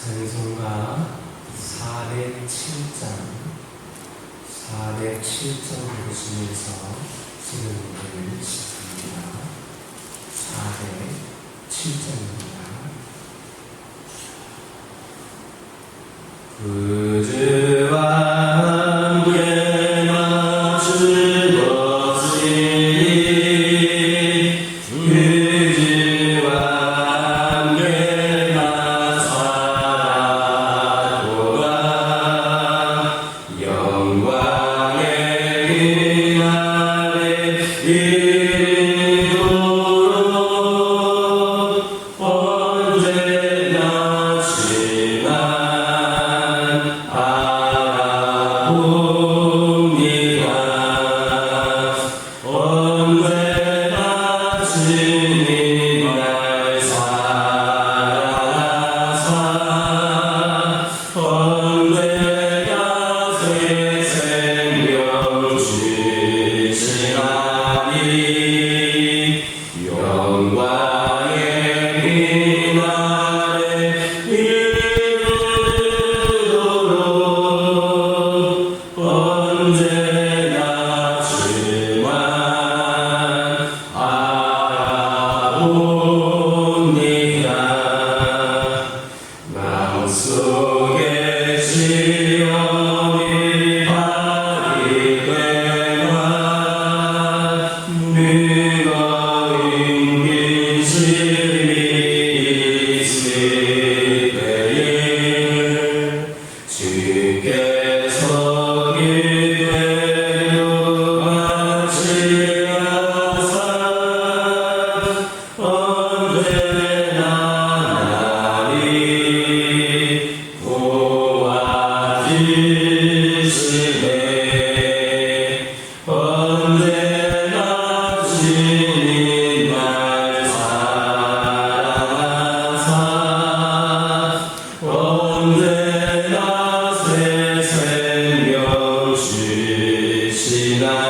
찬송가 407장 부르시면서 지금 노래를 시작합니다. 407장입니다. 그즈와 함께 맞출 것이니 그즈와 함께 나사도가 영광의 그날에 이르도록 언제나 지난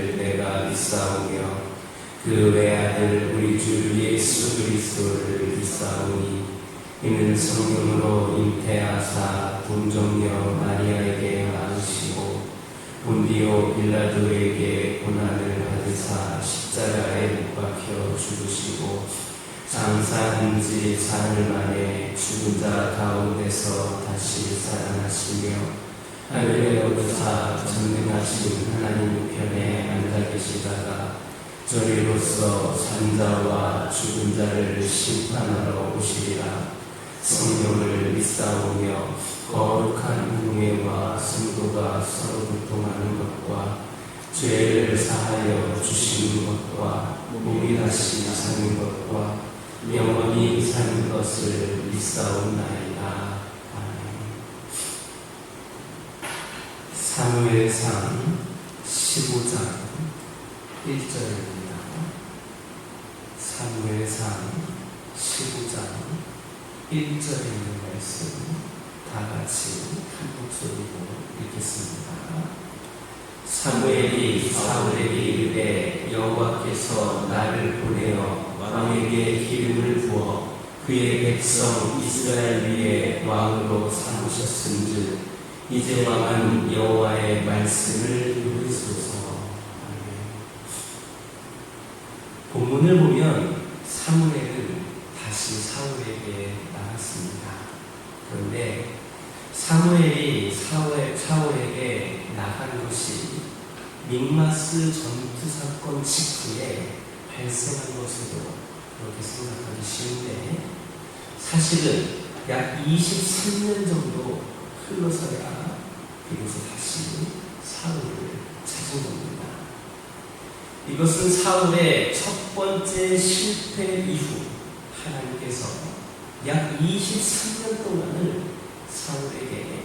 아들 내가 믿사오며 그 외아들 우리 주 예수 그리스도를 믿사오니 이는 성령으로 잉태하사 동정녀 마리아에게 낳으시고 본디오 빌라도에게 고난을 받으사 십자가에 못 박혀 죽으시고 장사한 지 사흘 만에 죽은 자 가운데서 다시 살아나시며 하늘에 오르사 전능하신 하나님 우편에 앉아 계시다가 저리로서 산자와 죽은 자를 심판하러 오시리라. 성령을 믿사오며 거룩한 공예와 성도가 서로 교통하는 것과 죄를 사하여 주시는 것과 몸이 다시 사는 것과 영원히 사는 것을 믿사옵나이다. 아멘. 사무엘상 15장 1절입니다. 사무엘상 15장 1절에 있는 말씀 다 같이 한 목소리로 읽겠습니다. 사무엘이 사울에게 이르되 여호와께서 나를 보내어 왕에게 기름을 부어 그의 백성 이스라엘 위에 왕으로 삼으셨은즉 이제 왕은 여호와의 말씀을 들으소서. 본문을 보면 사무엘은 다시 사울에게 나갔습니다. 그런데 사무엘이 사울에게 나간 것이 믹마스 전투 사건 직후에 발생한 것으로 그렇게 생각하기 쉬운데 사실은 약 23년 정도 흘러서야 비로소 다시 사울을 찾은 겁니다. 이것은 사울의 첫 번째 실패 이후 하나님께서 약 23년 동안을 사울에게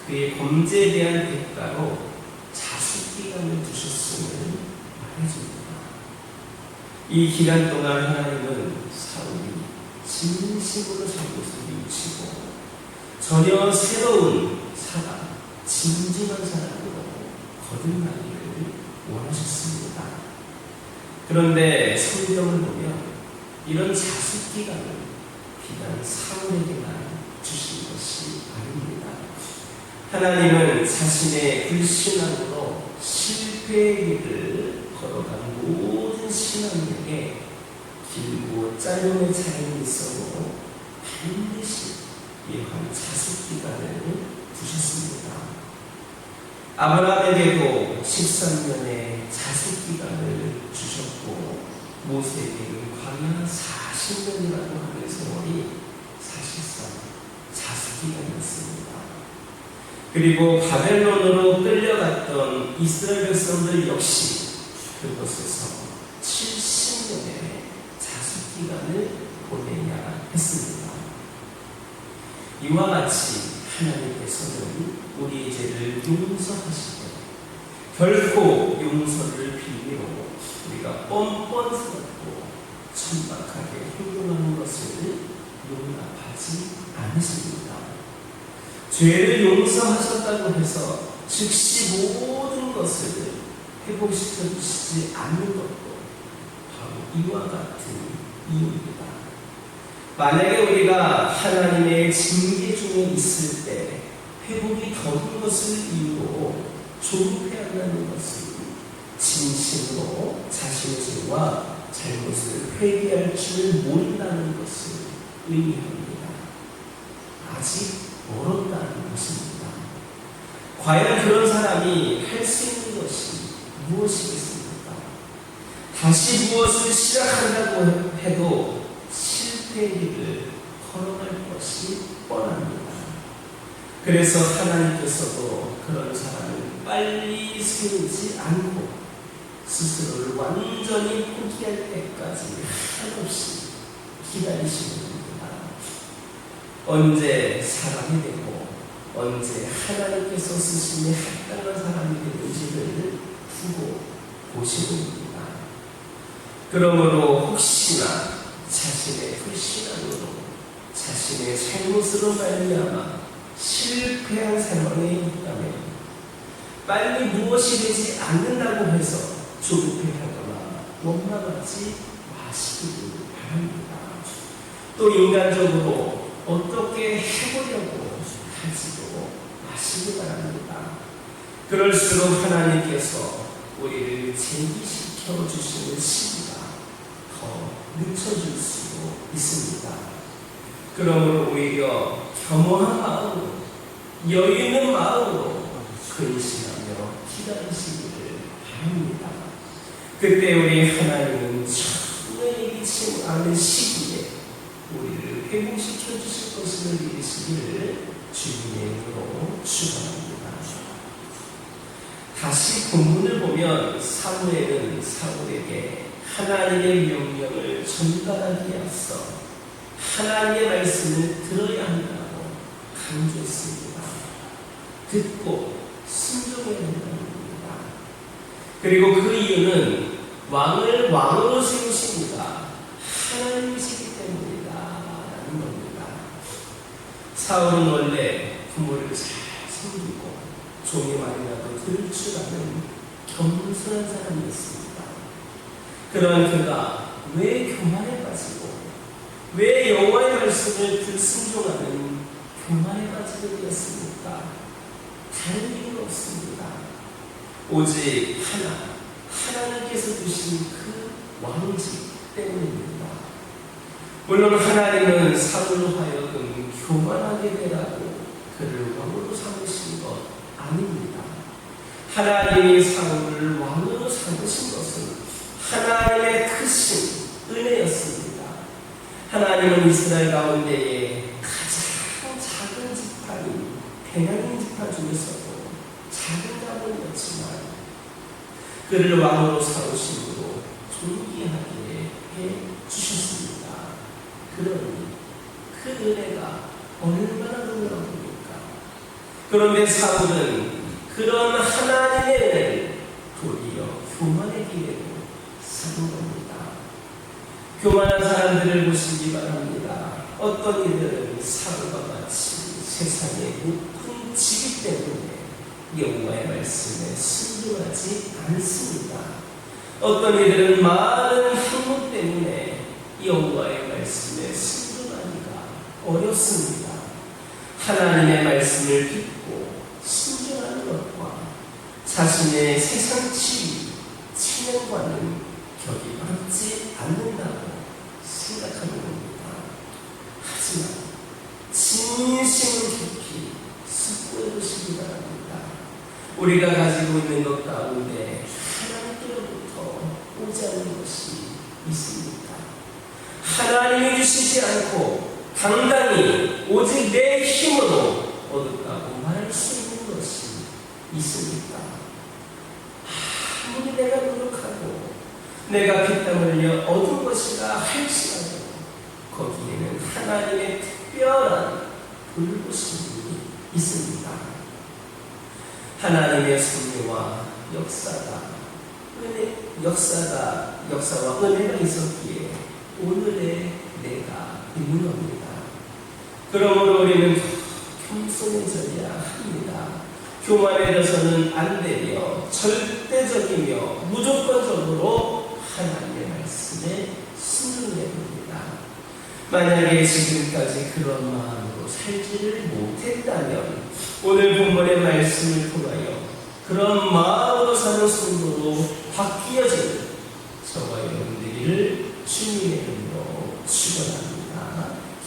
그의 범죄에 대한 대가로 자숙기간을 두셨음을 말해줍니다. 이 기간 동안 하나님은 사울이 진심으로 잘못을 뉘우치고 전혀 새로운 사람, 진중한 사람으로 거듭나기를 원하셨습니다. 그런데 성경을 보면 이런 자숙기간을 비단 사울에게만 주신 것이 아닙니다. 하나님은 자신의 불신앙으로 실패의 길을 걸어간 모든 신앙인에게 길고 짧은 차이는 있어도 반드시 이러한 자숙기간을 두셨습니다. 아브라함에게도 13년의 자숙기간을 주셨고 모세에게는 광야 40년이라고 하는 세월이 사실상 자숙기간이었습니다. 그리고 바벨론으로 끌려갔던 이스라엘 백성들 역시 그곳에서 70년의 자숙기간을 보내야 했습니다. 이와 같이 하나님께서는 우리의 죄를 용서하시고 결코 용서를 빌미로 우리가 뻔뻔스럽고 천박하게 행동하는 것을 용납하지 않으십니다. 죄를 용서하셨다고 해서 즉시 모든 것을 회복시켜 주시지 않는 것도 바로 이와 같은 이유입니다. 만약에 우리가 하나님의 징계 중에 있을 때 회복이 더딘 것을 이유로 조급해한다는 것은 진심으로 자신의 죄와 잘못을 회개할 줄 모른다는 것을 의미합니다. 아직 멀었다는 것입니다. 과연 그런 사람이 할 수 있는 것이 무엇이겠습니까? 다시 무엇을 시작한다고 해도 실패의 길을 걸어갈 것이 뻔합니다. 그래서 하나님께서도 그런 사람을 빨리 세우지 않고 스스로를 완전히 포기할 때까지 한없이 기다리시는 겁니다. 언제 사람이 되고 언제 하나님께서 쓰시니 합당한 사람이 되는지를 두고 보시는 겁니다. 그러므로 혹시나 자신의 불신앙으로 자신의 잘못으로 말미암아 실패한 상황에 있다면 빨리 무엇이 되지 않는다고 해서 조급해하거나 원망하지 마시기를 바랍니다. 또 인간적으로 어떻게 해보려고 하지도 마시기 바랍니다. 그럴수록 하나님께서 우리를 재기시켜 주시는 시기가 더 늦춰질 수 있습니다. 그러므로 오히려 겸허한 마음으로, 여유 있는 마음으로 근신하며 기다리시기를 바랍니다. 그때 우리 하나님은 전혀 예기치 않은 시기에 우리를 회복시켜 주실 것을 믿으시기를 주님의 이름으로 축원합니다. 다시 본문을 보면 사무엘은 사울에게 하나님의 명령을 전달하기 앞서 하나님의 말씀을 들어야 한다고 강조했습니다. 듣고 순종해야 한답니다. 그리고 그 이유는 왕을 왕으로 세우십니다. 하나님이시기 때문이다 라는 겁니다. 사울은 원래 부모를 잘 섬기고 종의 말이라도 들을 줄 아는 겸손한 사람이었습니다. 그러한 그가 왜 교만에 빠지고 왜 여호와의 말씀을 불순종하는 교만에 빠지게 되었습니까? 다른 이유는 없습니다. 오직 하나님께서 주신 그 왕직 때문입니다. 물론 하나님은 사울로 하여금 교만하게 되라고 그를 왕으로 삼으신 것 아닙니다. 하나님이 사울을 왕으로 삼으신 것은 하나님의 크신 은혜였습니다. 하나님은 이스라엘 가운데에 가장 작은 지파인 베냐민 지파 중에서도 작은 자본이었지만 그를 왕으로 삼으심으로 존귀하게 해주셨습니다. 그러니 그 은혜가 얼마나 놀라웁니까? 그런데 사울은 그런 하나님의 은혜를 도리어 교만의 길로 삼은 겁니다. 교만한 사람들을 보시기 바랍니다. 어떤 이들은 사울과 같이 세상의 높은 지위 때문에 여호와의 말씀에 순종하지 않습니다. 어떤 이들은 많은 학문 때문에 여호와의 말씀에 순종하기가 어렵습니다. 하나님의 말씀을 듣고 순종하는 것과 자신의 세상 지위, 체면과는 격이 맞지 않는다고 생각하는 겁니다. 하지만 진심을 깊이 숙고해 보시기 바랍니다. 우리가 가지고 있는 것 가운데 하나님께로부터 오지 않는 것이 있습니까? 하나님이 주시지 않고 당당히 오직 내 힘으로 얻었다고 말할 수 있는 것이 있습니까? 아무리 내가 노력하고 내가 피땀 흘려 얻은 것이라 할지라도 거기에는 하나님의 특별한 돌보심이 있습니다. 하나님의 섭리와 역사와 은혜가 있었기에 오늘의 내가 있는 겁니다. 그러므로 우리는 겸손해져야 합니다. 교만해져서는 안 되며 절대적이며 무조건적으로 하나님의 말씀에 순종해야 됩니다. 만약에 지금까지 그런 마음으로 살지를 못했다면 오늘 본문의 말씀을 통하여 그런 마음으로 사는 성도로 바뀌어지는 저와 여러분들을 주님의 이름으로 축원합니다.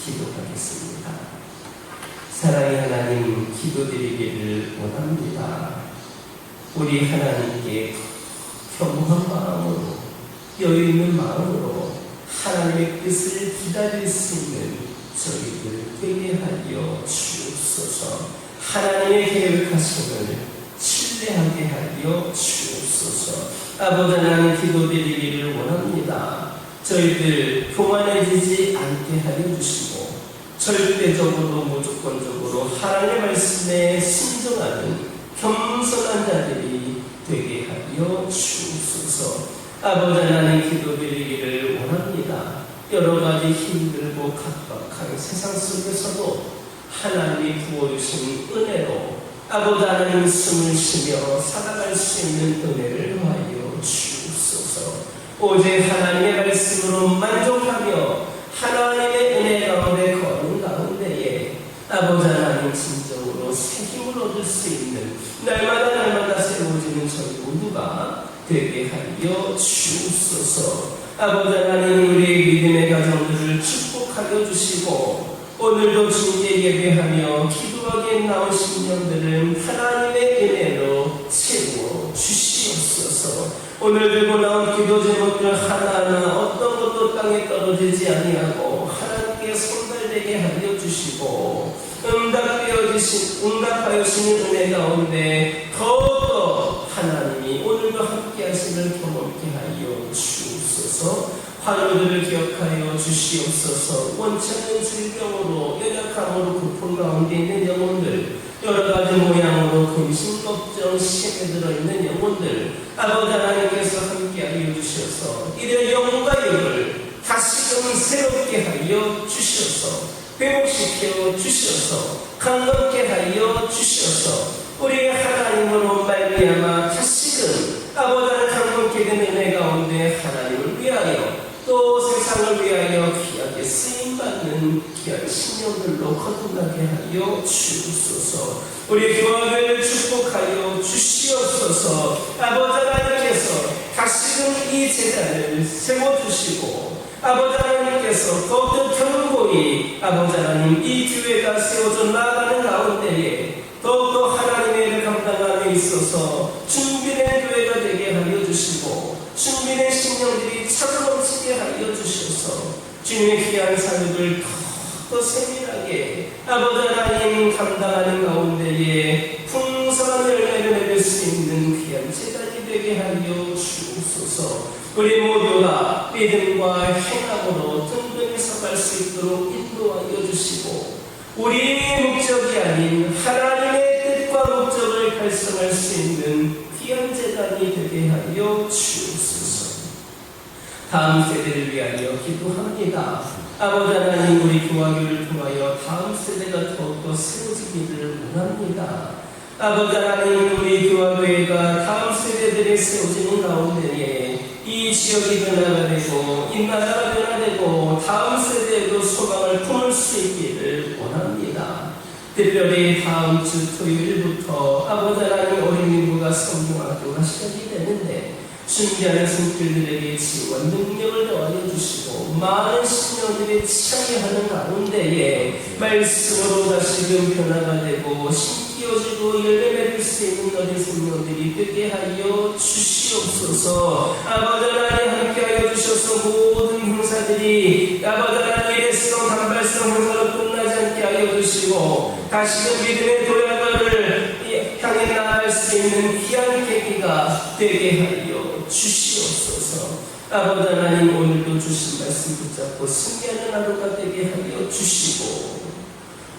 기도하겠습니다. 사랑의 하나님, 기도드리기를 원합니다. 우리 하나님께 겸허한 마음으로, 여유 있는 마음으로 하나님의 뜻을 기다릴 수 있는 저희들 되게 하여 주옵소서. 하나님의 계획하심을 신뢰하게 하여 주옵소서. 아버지 하나님, 기도드리기를 원합니다. 저희들 교만해지지 않게 하여 주시고 절대적으로 무조건적으로 하나님의 말씀에 순종하는 겸손한 자들이 되게 하여 주옵소서. 아버지 하나님, 기도드리기를 원합니다. 여러 가지 힘들고 각박한 세상 속에서도 하나님이 부어주신 은혜로 아버지 하나님 숨을 쉬며 살아갈 수 있는 은혜를 하여 주옵소서. 오직 하나님의 말씀으로 만족하며 하나님의 은혜 가운데 거하는 가운데에 아버지 하나님 진정으로 새 힘을 얻을 수 있는 날마다 새로워지는 저희 모두가 되게 하여 주옵소서. 아버지 하나님 우리의 믿음의 가정들을 축복하여 주시고 오늘도 주님께 예배하며 기도하기에 나온 심령들은 하나님의 은혜로 채워 주시옵소서. 오늘 들고 나온 기도 제목들 하나하나 어떤 것도 땅에 떨어지지 아니하고 하나님께 손달되게 하여 주시고 응답하여 주시는 은혜 가운데 더욱더 하나님이 오늘도 함께 하시는 경험케 하여 주옵소서. 환우들을 기억하여 주시옵소서. 원치 않는 질병으로 연약함으로 고통 가운데 있는 영혼들, 여러 가지 모양으로 근심, 걱정, 시험에 들어있는 영혼들 아버지 하나님께서 함께하여 주셔서 이들의 영혼과 영을 다시금 새롭게 하여 주셔서 회복시켜 주셔서 강건케 하여 주셔서 우리의 하나님으로 말미암아 다시금 아버지 하나님 강건케 된 은혜 가운데 하나님을 위하여 또 세상을 위하여 귀하게 쓰임받는 귀한 신령들로 거듭나게 하여 주옵소서. 우리 교회를 축복하여 주시옵소서. 아버지 하나님께서 다시금 이 제단을 세워주시고 아버지 하나님께서 더욱 견고히 아버지 하나님 이 교회가 세워져 나가는 가운데에 더욱더 하나님의 일을 감당함에 있어서 준비된 교회가 되게 하여 주시고 준비된 신령들이 차고넘치게 하여 주셔서 주님의 귀한 사역을 더 세밀하게 아버지 하나님 감당하는 가운데에 풍성한 열매를 맺을 수 있는 귀한 제단이 되게 하여 주옵소서. 우리 모두가 믿음과 행함으로 든든히 서갈 수 있도록 인도하여 주시고 우리의 목적이 아닌 하나님의 뜻과 목적을 달성할 수 있는 귀한 제단이 되게 하여 주옵소서. 다음 세대를 위하여 기도합니다. 아버지 하나님 우리 교화교를 통하여 다음 세대가 더욱더 세워지기를 원합니다. 아버지 하나님 우리 교화교회가 다음 세대들이 세워지는 가운데에 이 지역이 변화되고 이 나라가 변화되고 다음 세대에도 소망을 품을 수 있기를 원합니다. 특별히 다음 주 토요일부터 아버지 하나님 어린이부가 성경학교가 시작이 되는데 준비하는 손길들에게 지원 능력을 더하여 주시고 많은 신령들이 참여하는 가운데에 말씀으로 다시금 변화가 되고 심기어지고 열매 맺을 수 있는 어린 생명들이 되게 하여 주시옵소서. 아버지 하나님 함께하여 주셔서 모든 행사들이 아버지 하나님 일회성 단발성 행사로 끝나지 않게 하여 주시고 다시금 믿음의 도약을 향해 나아갈 수 있는 귀한 계기가 되게 하여 주시옵소서. 아버지 하나님 오늘도 주신 말씀 붙잡고 승리하는 하루가 되게 하여 주시고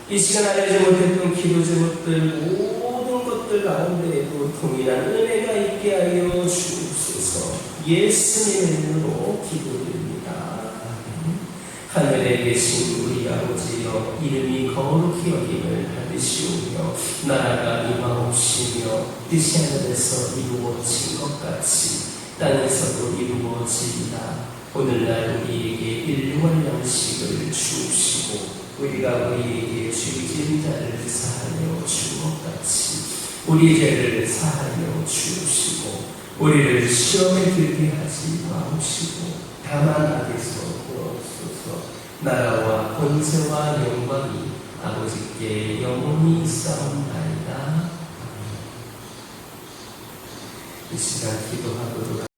이 시간 알려지 못했던 기도 제목들 모든 것들 가운데에도 동일한 은혜가 있게 하여 주옵소서. 예수님의 이름으로 기도드립니다. 하늘에 계신 우리 아버지여 이름이 거룩히 여김을 받으시오며 나라가 임하옵시며 뜻이 하늘에서 이루어진 것 같이 땅에서도 이루어지리라. 오늘날 우리에게 일용할 양식을 주옵시고 우리가 우리에게 죄진 자를 사하여 준 것 같이 우리 죄를 사하여 주옵시고 우리를 시험에 들게 하지 마옵시고 다만 악에서 구하옵소서. 나라와 권세와 영광이 아버지께 영원히 있사옵나이다. 이 시간 기도하도록